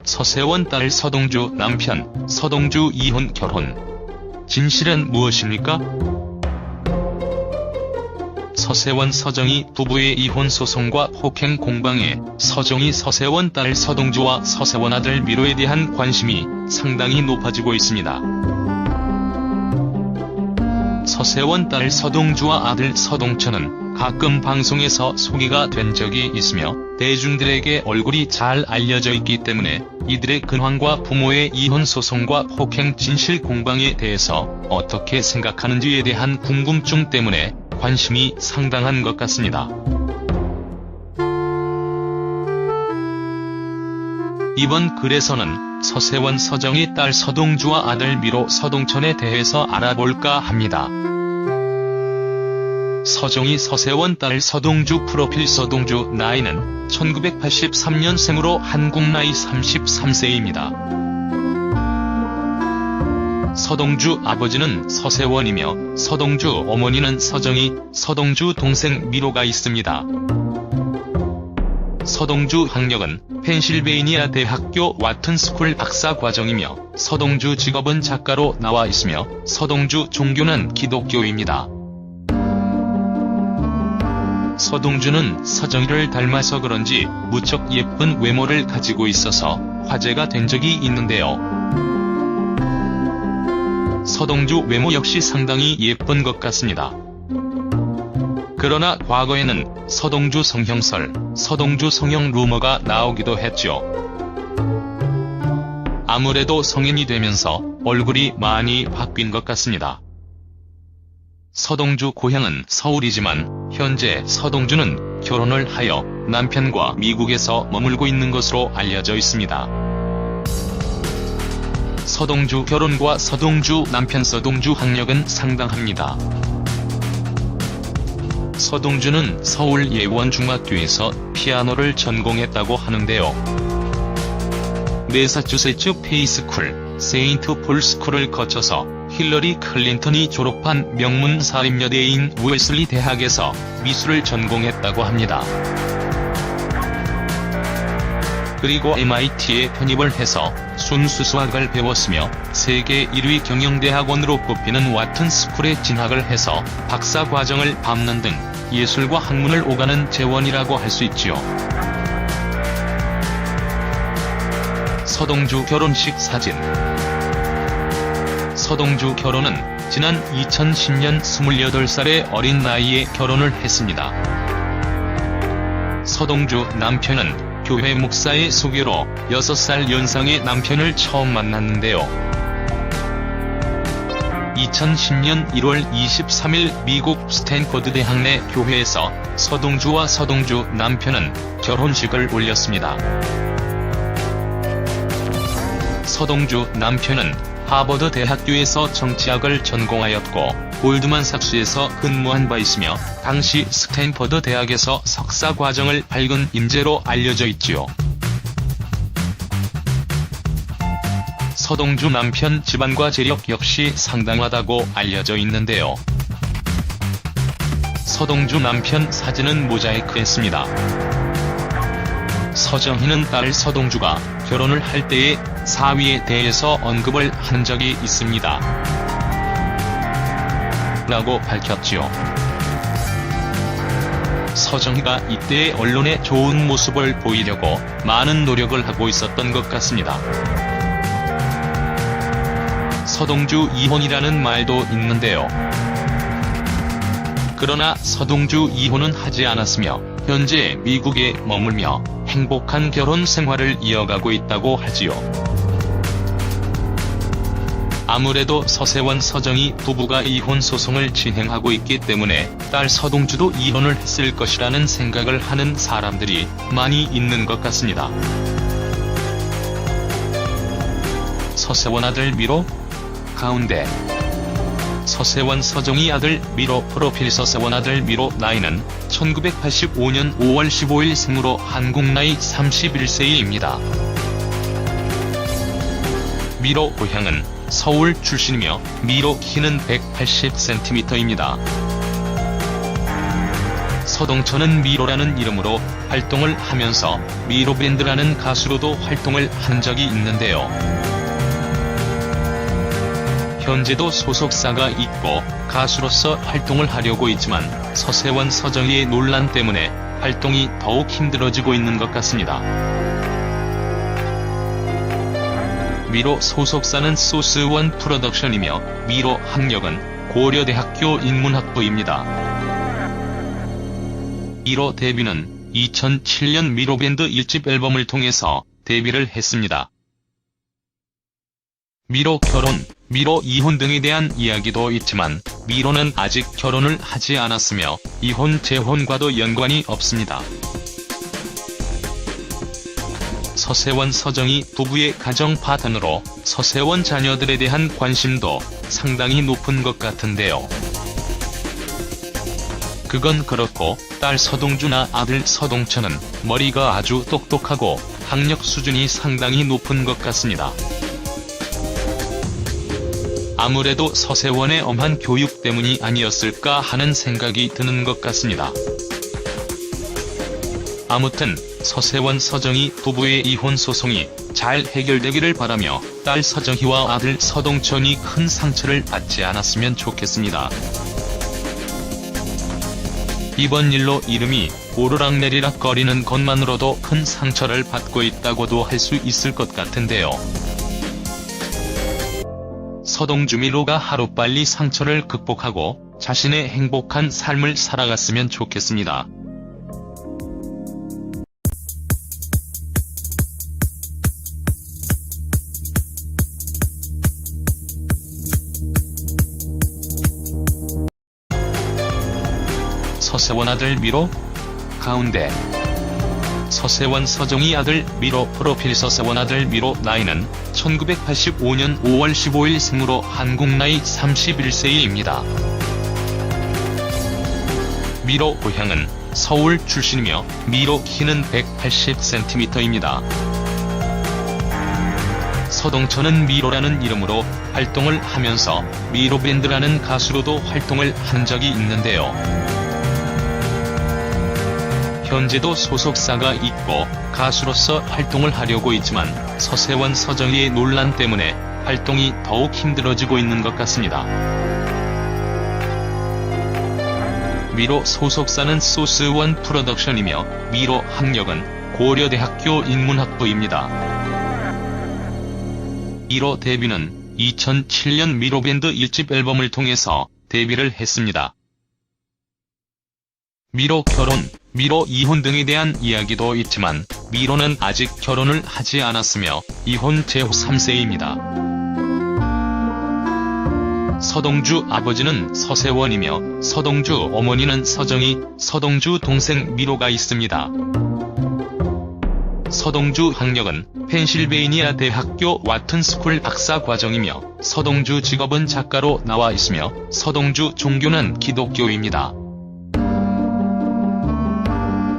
서세원 딸 서동주 남편 서동주 이혼 결혼. 진실은 무엇입니까? 서세원 서정희 부부의 이혼 소송과 폭행 공방에 서정희 서세원 딸 서동주와 서세원 아들 미로에 대한 관심이 상당히 높아지고 있습니다. 서세원 딸 서동주와 아들 서동철은 가끔 방송에서 소개가 된 적이 있으며 대중들에게 얼굴이 잘 알려져 있기 때문에 이들의 근황과 부모의 이혼 소송과 폭행 진실 공방에 대해서 어떻게 생각하는지에 대한 궁금증 때문에 관심이 상당한 것 같습니다. 이번 글에서는 서세원 서정희 딸 서동주와 아들 미로 서동천에 대해서 알아볼까 합니다. 서정희 서세원 딸 서동주 프로필. 서동주 나이는 1983년생으로 한국 나이 33세입니다. 서동주 아버지는 서세원이며 서동주 어머니는 서정희, 서동주 동생 미로가 있습니다. 서동주 학력은 펜실베이니아 대학교 와튼스쿨 박사과정이며 서동주 직업은 작가로 나와 있으며 서동주 종교는 기독교입니다. 서동주는 서정희를 닮아서 그런지 무척 예쁜 외모를 가지고 있어서 화제가 된 적이 있는데요. 서동주 외모 역시 상당히 예쁜 것 같습니다. 그러나 과거에는 서동주 성형설, 서동주 성형 루머가 나오기도 했죠. 아무래도 성인이 되면서 얼굴이 많이 바뀐 것 같습니다. 서동주 고향은 서울이지만 현재 서동주는 결혼을 하여 남편과 미국에서 머물고 있는 것으로 알려져 있습니다. 서동주 결혼과 서동주 남편 서동주 학력은 상당합니다. 서동주는 서울 예원중학교에서 피아노를 전공했다고 하는데요. 매사추세츠 페이스쿨, 세인트 폴 스쿨을 거쳐서 힐러리 클린턴이 졸업한 명문 사립여대인 웨슬리 대학에서 미술을 전공했다고 합니다. 그리고 MIT에 편입을 해서 순수 수학을 배웠으며 세계 1위 경영대학원으로 꼽히는 와튼스쿨에 진학을 해서 박사과정을 밟는 등 예술과 학문을 오가는 재원이라고 할 수 있지요. 서동주 결혼식 사진. 서동주 결혼은 지난 2010년 28살의 어린 나이에 결혼을 했습니다. 서동주 남편은 교회 목사의 소개로 6살 연상의 남편을 처음 만났는데요. 2010년 1월 23일 미국 스탠퍼드 대학 내 교회에서 서동주와 서동주 남편은 결혼식을 올렸습니다. 서동주 남편은 하버드 대학교에서 정치학을 전공하였고 골드만삭스에서 근무한 바 있으며 당시 스탠퍼드 대학에서 석사 과정을 밟은 인재로 알려져 있지요. 서동주 남편 집안과 재력 역시 상당하다고 알려져 있는데요. 서동주 남편 사진은 모자이크했습니다. 서정희는 딸 서동주가 결혼을 할 때의 사위에 대해서 언급을 한 적이 있습니다. 라고 밝혔지요. 서정희가 이때의 언론에 좋은 모습을 보이려고 많은 노력을 하고 있었던 것 같습니다. 서동주 이혼이라는 말도 있는데요. 그러나 서동주 이혼은 하지 않았으며 현재 미국에 머물며 행복한 결혼 생활을 이어가고 있다고 하지요. 아무래도 서세원 서정희 부부가 이혼 소송을 진행하고 있기 때문에 딸 서동주도 이혼을 했을 것이라는 생각을 하는 사람들이 많이 있는 것 같습니다. 서세원 아들 미로 가운데 서세원 서정희 아들 미로 프로필. 서세원 아들 미로 나이는 1985년 5월 15일 생으로 한국 나이 31세입니다. 미로 고향은 서울 출신이며 미로 키는 180cm입니다. 서동천은 미로라는 이름으로 활동을 하면서 미로밴드라는 가수로도 활동을 한 적이 있는데요. 현재도 소속사가 있고 가수로서 활동을 하려고 있지만 서세원 서정희의 논란 때문에 활동이 더욱 힘들어지고 있는 것 같습니다. 미로 소속사는 소스원 프로덕션이며 미로 학력은 고려대학교 인문학부입니다. 미로 데뷔는 2007년 미로밴드 1집 앨범을 통해서 데뷔를 했습니다. 미로 결혼, 미로 이혼 등에 대한 이야기도 있지만 미로는 아직 결혼을 하지 않았으며 이혼 재혼과도 연관이 없습니다. 서세원 서정희 부부의 가정 파탄으로 서세원 자녀들에 대한 관심도 상당히 높은 것 같은데요. 그건 그렇고 딸 서동주나 아들 서동천은 머리가 아주 똑똑하고 학력 수준이 상당히 높은 것 같습니다. 아무래도 서세원의 엄한 교육 때문이 아니었을까 하는 생각이 드는 것 같습니다. 아무튼 서세원 서정희 부부의 이혼 소송이 잘 해결되기를 바라며 딸 서정희와 아들 서동천이 큰 상처를 받지 않았으면 좋겠습니다. 이번 일로 이름이 오르락내리락 거리는 것만으로도 큰 상처를 받고 있다고도 할 수 있을 것 같은데요. 서동주 미로가 하루빨리 상처를 극복하고 자신의 행복한 삶을 살아갔으면 좋겠습니다. 서세원 아들 미로? 가운데 서세원 서정희 아들 미로 프로필 서세원 아들 미로 나이는 1985년 5월 15일 생으로 한국 나이 31세입니다. 미로 고향은 서울 출신이며 미로 키는 180cm입니다. 서동천은 미로라는 이름으로 활동을 하면서 미로밴드라는 가수로도 활동을 한 적이 있는데요. 현재도 소속사가 있고 가수로서 활동을 하려고 있지만 서세원 서정희의 논란 때문에 활동이 더욱 힘들어지고 있는 것 같습니다. 미로 소속사는 소스원 프로덕션이며 미로 학력은 고려대학교 인문학부입니다. 미로 데뷔는 2007년 미로밴드 1집 앨범을 통해서 데뷔를 했습니다. 미로 결혼, 미로 이혼 등에 대한 이야기도 있지만 미로는 아직 결혼을 하지 않았으며 이혼 재혼 3세입니다. 서동주 아버지는 서세원이며 서동주 어머니는 서정희, 서동주 동생 미로가 있습니다. 서동주 학력은 펜실베이니아 대학교 와튼스쿨 박사과정이며 서동주 직업은 작가로 나와 있으며 서동주 종교는 기독교입니다.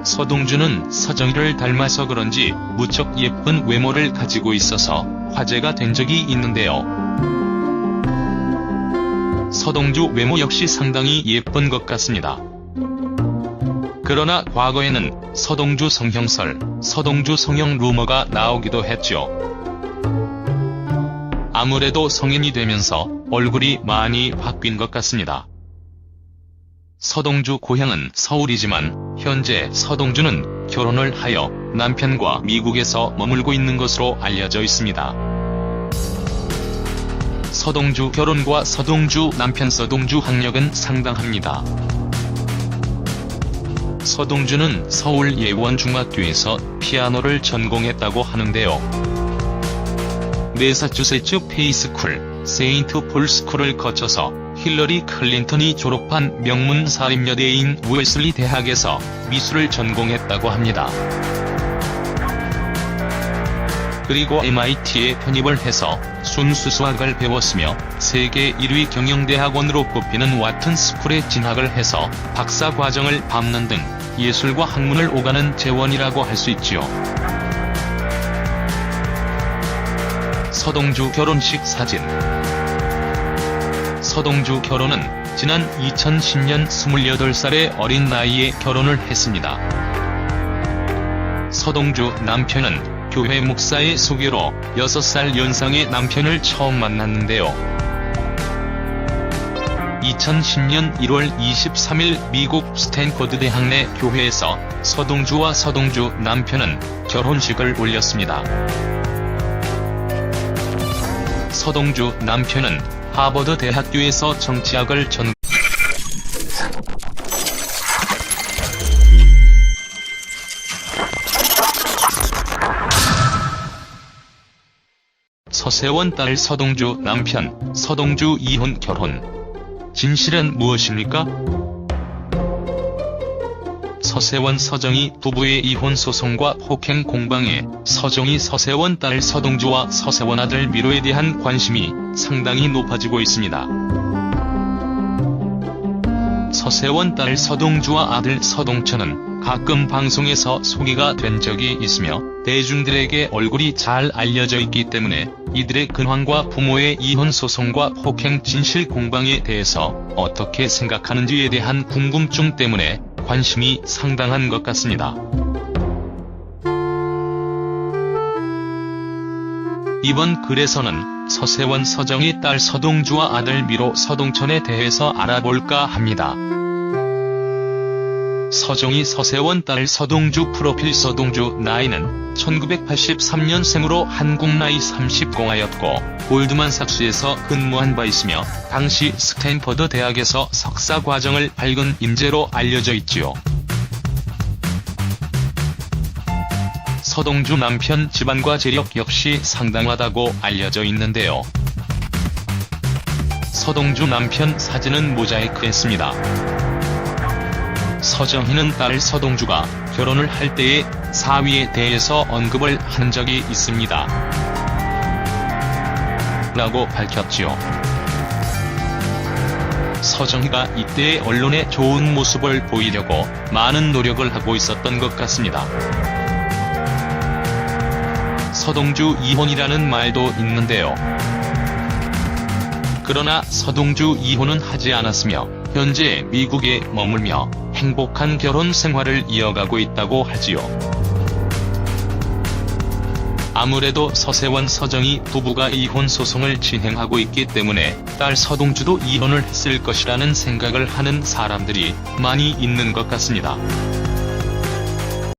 서동주는 서정희를 닮아서 그런지 무척 예쁜 외모를 가지고 있어서 화제가 된 적이 있는데요. 서동주 외모 역시 상당히 예쁜 것 같습니다. 그러나 과거에는 서동주 성형설, 서동주 성형 루머가 나오기도 했죠. 아무래도 성인이 되면서 얼굴이 많이 바뀐 것 같습니다. 서동주 고향은 서울이지만 현재 서동주는 결혼을 하여 남편과 미국에서 머물고 있는 것으로 알려져 있습니다. 서동주 결혼과 서동주 남편 서동주 학력은 상당합니다. 서동주는 서울 예원중학교에서 피아노를 전공했다고 하는데요. 매사추세츠 페이스쿨, 세인트 폴 스쿨을 거쳐서 힐러리 클린턴이 졸업한 명문 사립여대인 웨슬리 대학에서 미술을 전공했다고 합니다. 그리고 MIT에 편입을 해서 순수 수학을 배웠으며 세계 1위 경영대학원으로 꼽히는 와튼스쿨에 진학을 해서 박사과정을 밟는 등 예술과 학문을 오가는 재원이라고 할 수 있지요. 서동주 결혼식 사진. 서동주 결혼은 지난 2010년 28살의 어린 나이에 결혼을 했습니다. 서동주 남편은 교회 목사의 소개로 6살 연상의 남편을 처음 만났는데요. 2010년 1월 23일 미국 스탠퍼드 대학 내 교회에서 서동주와 서동주 남편은 결혼식을 올렸습니다. 서동주 남편은 하버드 대학교에서 정치학을 전공. 서세원 딸 서동주 남편 서동주 이혼 결혼. 진실은 무엇입니까? 서세원 서정희 부부의 이혼 소송과 폭행 공방에 서정희 서세원 딸 서동주와 서세원 아들 미로에 대한 관심이 상당히 높아지고 있습니다. 서세원 딸 서동주와 아들 서동천은 가끔 방송에서 소개가 된 적이 있으며 대중들에게 얼굴이 잘 알려져 있기 때문에 이들의 근황과 부모의 이혼 소송과 폭행 진실 공방에 대해서 어떻게 생각하는지에 대한 궁금증 때문에 관심이 상당한 것 같습니다. 이번 글에서는 서세원 서정희 딸 서동주와 아들 미로 서동천에 대해서 알아볼까 합니다. 서정희 서세원 딸 서동주 프로필. 서동주 나이는 1983년생으로 한국 나이 30공하였고 골드만삭스에서 근무한 바 있으며 당시 스탠퍼드 대학에서 석사 과정을 밟은 인재로 알려져 있지요. 서동주 남편 집안과 재력 역시 상당하다고 알려져 있는데요. 서동주 남편 사진은 모자이크했습니다. 서정희는 딸 서동주가 결혼을 할 때의 사위에 대해서 언급을 한 적이 있습니다. 라고 밝혔지요. 서정희가 이때의 언론에 좋은 모습을 보이려고 많은 노력을 하고 있었던 것 같습니다. 서동주 이혼이라는 말도 있는데요. 그러나 서동주 이혼은 하지 않았으며 현재 미국에 머물며 행복한 결혼 생활을 이어가고 있다고 하지요. 아무래도 서세원 서정희 부부가 이혼 소송을 진행하고 있기 때문에 딸 서동주도 이혼을 했을 것이라는 생각을 하는 사람들이 많이 있는 것 같습니다.